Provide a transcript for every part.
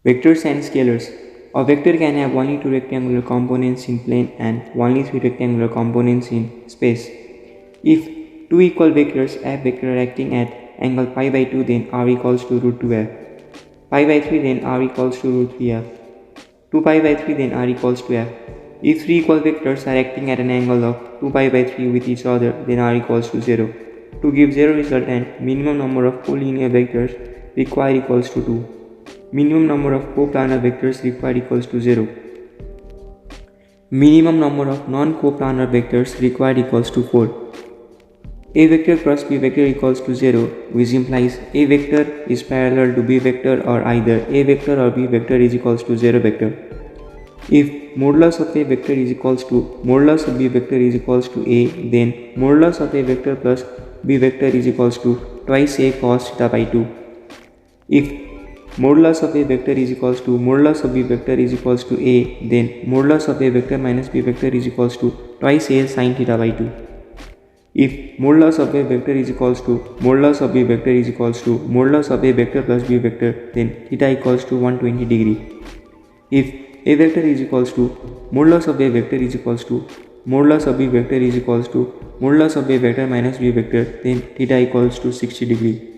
Vectors and scalars. A vector can have only two rectangular components in plane and only three rectangular components in space. If two equal vectors F vector acting at angle pi by 2, then R equals to root 2F. Pi by 3, then R equals to root 3F. 2 pi by 3, then R equals to F. If three equal vectors are acting at an angle of 2 pi by 3 with each other, then R equals to 0. To give 0 resultant, minimum number of collinear vectors required equals to 2. Minimum number of coplanar vectors required equals to 0. Minimum number of non-coplanar vectors required equals to 4. A vector cross B vector equals to 0, which implies A vector is parallel to B vector or either A vector or B vector is equals to 0 vector. If modulus of A vector is equals to modulus of B vector is equals to A, then modulus of A vector plus B vector is equals to twice A cos theta by 2. If modulus of A vector is equals to modulus of B vector is equals to A, then modulus of A vector minus B vector is equals to twice A sin theta by 2. If modulus of A vector is equals to modulus of B vector is equals to modulus of A vector plus B vector, then theta equals to 120 degree. If A vector is equals to modulus of A vector is equals to modulus of B vector is equals to modulus of A vector minus B vector, then theta equals to 60 degree.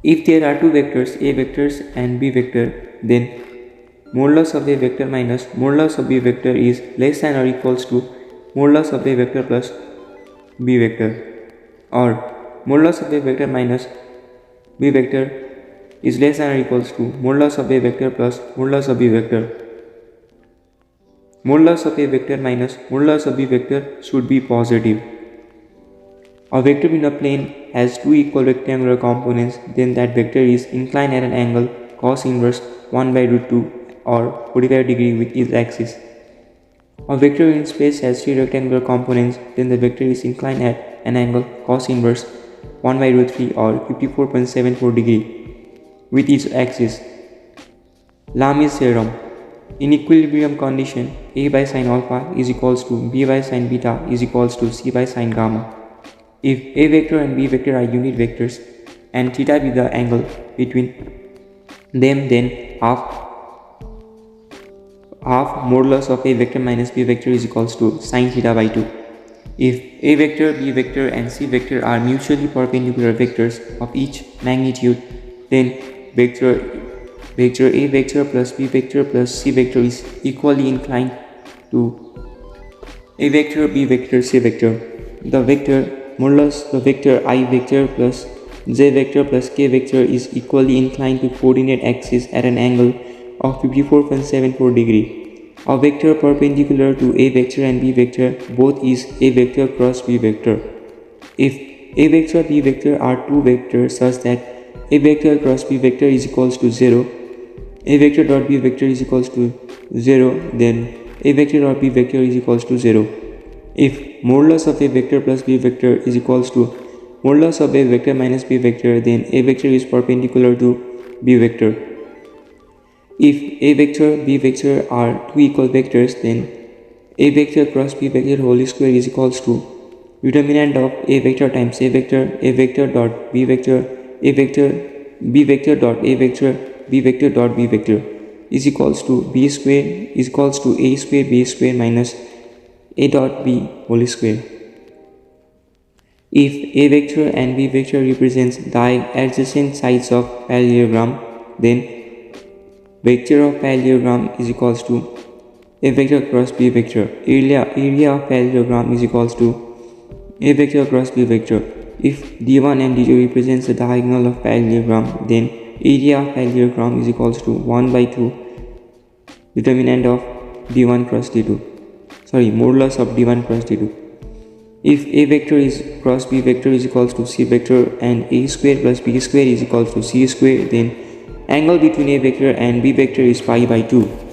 If there are two vectors A vectors and B vector, then modulus of A vector minus modulus of B vector is less than or equals to modulus of A vector plus B vector, or modulus of A vector minus B vector is less than or equals to modulus of A vector plus modulus of B vector. Modulus of A vector minus modulus of B vector should be positive. A vector in a plane has two equal rectangular components, then that vector is inclined at an angle cos inverse 1 by root 2 or 45 degree with its axis. A vector in space has three rectangular components, then the vector is inclined at an angle cos inverse 1 by root 3 or 54.74 degree with its axis. Lami's theorem. In equilibrium condition, A by sin alpha is equals to B by sin beta is equals to C by sin gamma. If A vector and B vector are unit vectors and theta be the angle between them, then half modulus of A vector minus B vector is equals to sin theta by 2. If A vector, B vector and C vector are mutually perpendicular vectors of each magnitude, then vector A vector plus B vector plus C vector is equally inclined to A vector, B vector, C vector. The vector modulus the vector I vector plus J vector plus K vector is equally inclined to coordinate axis at an angle of 54.74 degree. A vector perpendicular to A vector and B vector both is A vector cross B vector. If A vector B vector are two vectors such that A vector cross B vector is equals to 0, A vector dot B vector is equals to 0, then A vector dot B vector is equals to 0. If modulus of A vector plus B vector is equals to modulus of A vector minus B vector, then A vector is perpendicular to B vector. If A vector, B vector are two equal vectors, then A vector cross B vector whole square is equals to determinant of A vector times A vector dot B vector, A vector, B vector dot A vector, B vector dot B vector is equals to B square is equals to A square B square minus A dot B whole square. If A vector and B vector represents the adjacent sides of parallelogram, then vector of parallelogram is equals to A vector cross B vector. Area of parallelogram is equals to A vector cross B vector. If D1 and D2 represents the diagonal of parallelogram, then area of parallelogram is equals to 1 by 2 determinant of D1 cross D2. Modulus of D1 cross D2. If A vector is cross B vector is equals to C vector and A square plus B square is equals to C square, then angle between A vector and B vector is pi by 2.